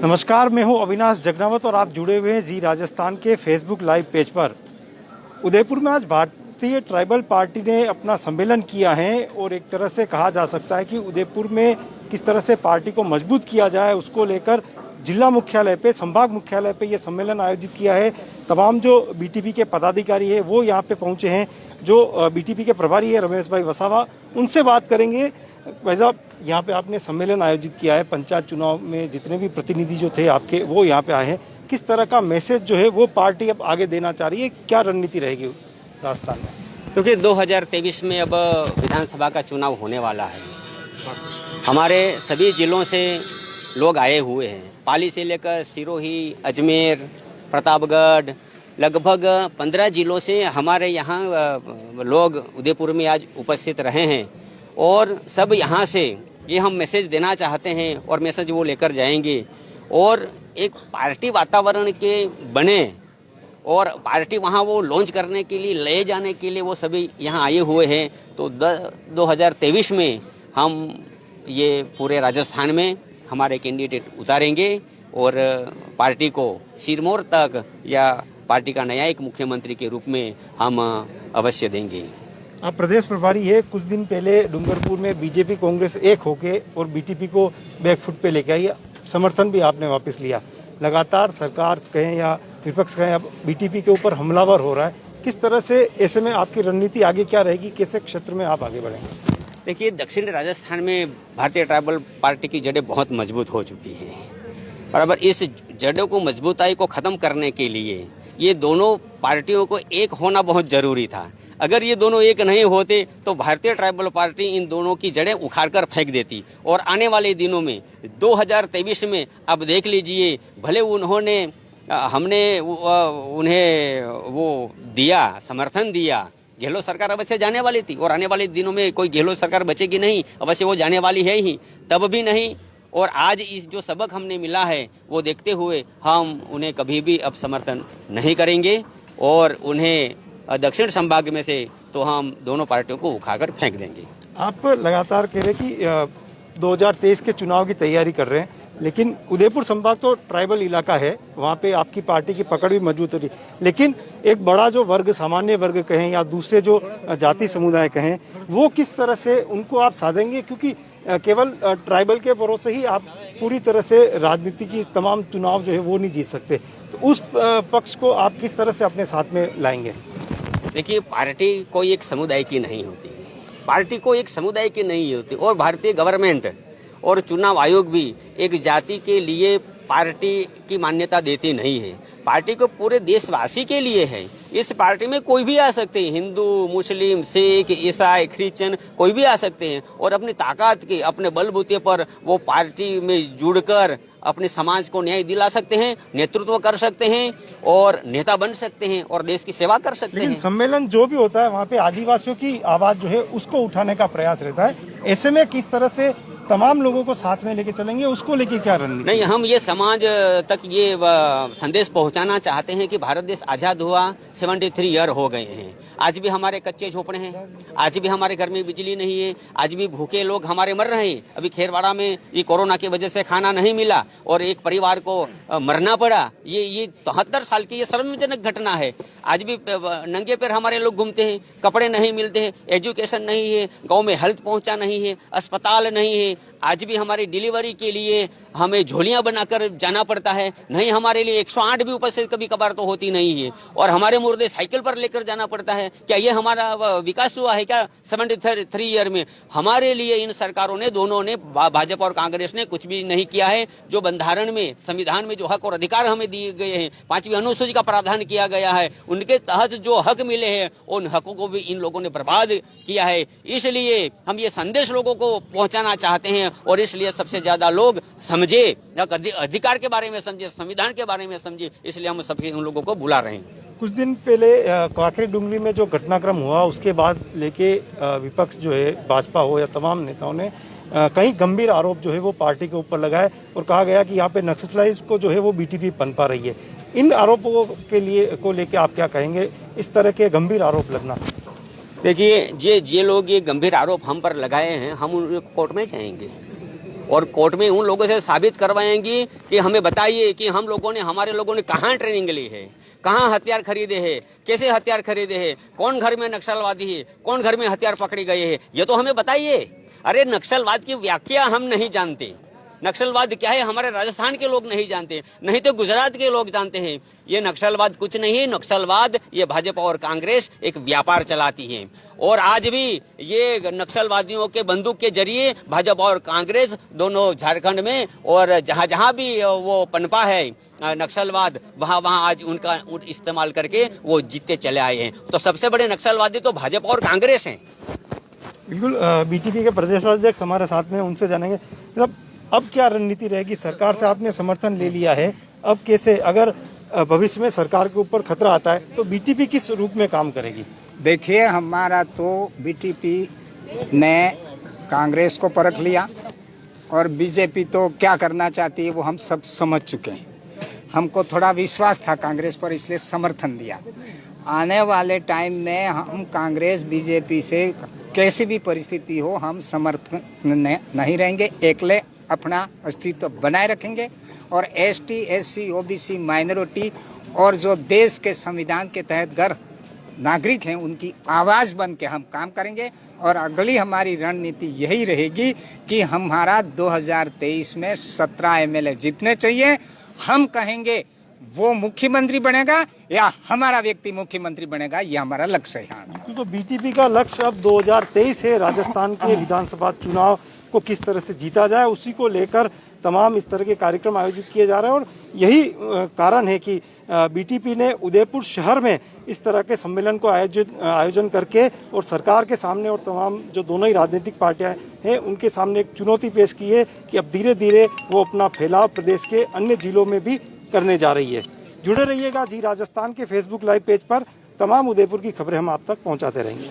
नमस्कार, मैं हूं अविनाश जगनावत और आप जुड़े हुए हैं जी राजस्थान के फेसबुक लाइव पेज पर। उदयपुर में आज भारतीय ट्राइबल पार्टी ने अपना सम्मेलन किया है और एक तरह से कहा जा सकता है कि उदयपुर में किस तरह से पार्टी को मजबूत किया जाए उसको लेकर जिला मुख्यालय पे, संभाग मुख्यालय पे ये सम्मेलन आयोजित किया है। तमाम जो बीटीपी के पदाधिकारी है वो यहाँ पे पहुंचे हैं। जो बीटीपी के प्रभारी है रमेश भाई वसावा, उनसे बात करेंगे। भाई साहब, यहाँ पे आपने सम्मेलन आयोजित किया है, पंचायत चुनाव में जितने भी प्रतिनिधि जो थे आपके वो यहाँ पे आए हैं। किस तरह का मैसेज जो है वो पार्टी अब आगे देना चाह रही है, क्या रणनीति रहेगी राजस्थान में? क्योंकि 2023 में अब विधानसभा का चुनाव होने वाला है। हमारे सभी जिलों से लोग आए हुए हैं, पाली से लेकर सिरोही, अजमेर, प्रतापगढ़, लगभग 15 जिलों से हमारे यहाँ लोग उदयपुर में आज उपस्थित रहे हैं और सब यहाँ से ये हम मैसेज देना चाहते हैं और मैसेज वो लेकर जाएंगे और एक पार्टी वातावरण के बने और पार्टी वहाँ वो लॉन्च करने के लिए, ले जाने के लिए वो सभी यहाँ आए हुए हैं। तो 2023 में हम ये पूरे राजस्थान में हमारे कैंडिडेट उतारेंगे और पार्टी को सिरमौर तक या पार्टी का नया एक मुख्यमंत्री के रूप में हम अवश्य देंगे। आप प्रदेश प्रभारी है। कुछ दिन पहले डूंगरपुर में बीजेपी कांग्रेस एक होके और बीटीपी को बैकफुट पे लेके आई, समर्थन भी आपने वापस लिया। लगातार सरकार कहें या विपक्ष कहें अब बीटीपी के ऊपर हमलावर हो रहा है। किस तरह से ऐसे में आपकी रणनीति आगे क्या रहेगी, कैसे क्षेत्र में आप आगे बढ़ेंगे? देखिए, दक्षिण राजस्थान में भारतीय ट्राइबल पार्टी की जड़ें बहुत मजबूत हो चुकी हैं। बराबर इस जड़ों को, मजबूताई को ख़त्म करने के लिए ये दोनों पार्टियों को एक होना बहुत ज़रूरी था। अगर ये दोनों एक नहीं होते तो भारतीय ट्राइबल पार्टी इन दोनों की जड़ें उखाड़कर फेंक देती और आने वाले दिनों में 2023 में अब देख लीजिए, भले हमने उन्हें वो दिया, समर्थन दिया, गहलोत सरकार अवश्य जाने वाली थी और आने वाले दिनों में कोई गहलोत सरकार बचेगी नहीं, अवश्य वो जाने वाली है ही, तब भी नहीं। और आज इस जो सबक हमने मिला है वो देखते हुए हम उन्हें कभी भी अब समर्थन नहीं करेंगे और उन्हें दक्षिण संभाग में से तो हम दोनों पार्टियों को उखाड़कर फेंक देंगे। आप लगातार कह रहे कि 2023 के चुनाव की तैयारी कर रहे हैं, लेकिन उदयपुर संभाग तो ट्राइबल इलाका है, वहाँ पे आपकी पार्टी की पकड़ भी मजबूत हो रही है। लेकिन एक बड़ा जो वर्ग, सामान्य वर्ग कहें या दूसरे जो जाति समुदाय कहें, वो किस तरह से उनको आप साधेंगे? क्योंकि केवल ट्राइबल के भरोसे ही आप पूरी तरह से राजनीति की तमाम चुनाव जो है वो नहीं जीत सकते। तो उस पक्ष को आप किस तरह से अपने साथ में लाएंगे? देखिए, पार्टी कोई एक समुदाय की नहीं होती, पार्टी को एक समुदाय की नहीं होती और भारतीय गवर्नमेंट और चुनाव आयोग भी एक जाति के लिए पार्टी की मान्यता देती नहीं है। पार्टी को पूरे देशवासी के लिए है। इस पार्टी में कोई भी आ सकते हैं, हिंदू, मुस्लिम, सिख, ईसाई, क्रिश्चियन, कोई भी आ सकते हैं और अपनी ताकत के, अपने बलबूते पर वो पार्टी में जुड़कर अपने समाज को न्याय दिला सकते हैं, नेतृत्व कर सकते हैं और नेता बन सकते हैं और देश की सेवा कर सकते हैं। सम्मेलन जो भी होता है वहाँ पे आदिवासियों की आवाज जो है उसको उठाने का प्रयास रहता है। ऐसे में किस तरह से तमाम लोगों को साथ में लेके चलेंगे, उसको लेके क्या रणनीति? नहीं, हम ये समाज तक ये संदेश पहुंचाना चाहते हैं कि भारत देश आज़ाद हुआ 73 ईयर हो गए हैं, आज भी हमारे कच्चे झोपड़े हैं, आज भी हमारे घर में बिजली नहीं है, आज भी भूखे लोग हमारे मर रहे हैं। अभी खेरवाड़ा में ये कोरोना की वजह से खाना नहीं मिला और एक परिवार को मरना पड़ा। ये 73 साल की ये शर्मजनक घटना है। आज भी नंगे पैर हमारे लोग घूमते हैं, कपड़े नहीं मिलते हैं, एजुकेशन नहीं है, गाँव में हेल्थ पहुँचा नहीं है, अस्पताल नहीं है। आज भी हमारी डिलीवरी के लिए हमें झोलियां बनाकर जाना पड़ता है, नहीं हमारे लिए 108 भी उपस्थित कभी कभार तो होती नहीं है और हमारे मुर्दे साइकिल पर लेकर जाना पड़ता है। क्या ये हमारा विकास हुआ है क्या 73 ईयर में? हमारे लिए इन सरकारों ने, दोनों ने, भाजपा और कांग्रेस ने कुछ भी नहीं किया है। जो बंधारण में, संविधान में जो हक और अधिकार हमें दिए गए हैं, 5वीं अनुसूची का प्रावधान किया गया है, उनके तहत जो हक मिले हैं उन हकों को भी इन लोगों ने बर्बाद किया है। इसलिए हम ये संदेश लोगों को पहुंचाना चाहते हैं और इसलिए सबसे ज्यादा लोग समझे, अधिकार के बारे में समझे, संविधान के बारे में समझे, इसलिए हम सबके उन लोगों को बुला रहे हैं। कुछ दिन पहले काकरे डुंगरी में जो घटनाक्रम हुआ उसके बाद लेके विपक्ष जो है, भाजपा हो या तमाम नेताओं ने कई गंभीर आरोप जो है वो पार्टी के ऊपर लगाए और कहा गया कि यहाँ पे नक्सलाइज को जो है वो बीटीपी पनपा रही है। इन आरोपों के लिए को लेके आप क्या कहेंगे, इस तरह के गंभीर आरोप लगना? देखिए, ये लोग ये गंभीर आरोप हम पर लगाए हैं, हम उन कोर्ट में जाएंगे और कोर्ट में उन लोगों से साबित करवाएंगी कि हमें बताइए कि हमारे लोगों ने कहाँ ट्रेनिंग ली है, कहाँ हथियार खरीदे हैं, कैसे हथियार खरीदे हैं, कौन घर में नक्सलवादी है, कौन घर में हथियार पकड़े गए हैं, ये तो हमें बताइए। अरे नक्सलवाद की व्याख्या हम नहीं जानते, नक्सलवाद क्या है हमारे राजस्थान के लोग नहीं जानते, नहीं तो गुजरात के लोग जानते हैं। ये नक्सलवाद कुछ नहीं है, नक्सलवाद ये भाजपा और कांग्रेस एक व्यापार चलाती है। और आज भी ये नक्सलवादियों के बंदूक के जरिए भाजपा और कांग्रेस दोनों झारखंड में और जहां जहां भी वो पनपा है नक्सलवाद, वहां आज उनका इस्तेमाल करके वो जीतते चले आए हैं। तो सबसे बड़े नक्सलवादी तो भाजपा और कांग्रेस हैं। बिल्कुल, बीटीपी के प्रदेशाध्यक्ष हमारे साथ में, उनसे जानेंगे मतलब अब क्या रणनीति रहेगी। सरकार से आपने समर्थन ले लिया है, अब कैसे, अगर भविष्य में सरकार के ऊपर खतरा आता है तो बीटीपी किस रूप में काम करेगी? देखिए, हमारा तो बीटीपी ने कांग्रेस को परख लिया और बीजेपी तो क्या करना चाहती है वो हम सब समझ चुके हैं। हमको थोड़ा विश्वास था कांग्रेस पर, इसलिए समर्थन दिया। आने वाले टाइम में हम कांग्रेस बीजेपी से कैसी भी परिस्थिति हो हम समर्थन नहीं रहेंगे, एकले अपना अस्तित्व बनाए रखेंगे और एसटी, एससी, ओबीसी, माइनॉरिटी और जो देश के संविधान के तहत घर नागरिक हैं उनकी आवाज बन के हम काम करेंगे। और अगली हमारी रणनीति यही रहेगी कि हमारा 2023 में 17 एमएलए जीतने चाहिए। हम कहेंगे वो मुख्यमंत्री बनेगा या हमारा व्यक्ति मुख्यमंत्री बनेगा, ये हमारा लक्ष्य है। तो बीटीपी का लक्ष्य अब 2023 है, राजस्थान के विधानसभा चुनाव को किस तरह से जीता जाए उसी को लेकर तमाम इस तरह के कार्यक्रम आयोजित किए जा रहे हैं। और यही कारण है कि बीटीपी ने उदयपुर शहर में इस तरह के सम्मेलन को आयोजन करके और सरकार के सामने और तमाम जो दोनों ही राजनीतिक पार्टियां हैं उनके सामने एक चुनौती पेश की है कि अब धीरे धीरे वो अपना फैलाव प्रदेश के अन्य जिलों में भी करने जा रही है। जुड़े रहिएगा जी राजस्थान के फेसबुक लाइव पेज पर, तमाम उदयपुर की खबरें हम आप तक पहुंचाते रहेंगे।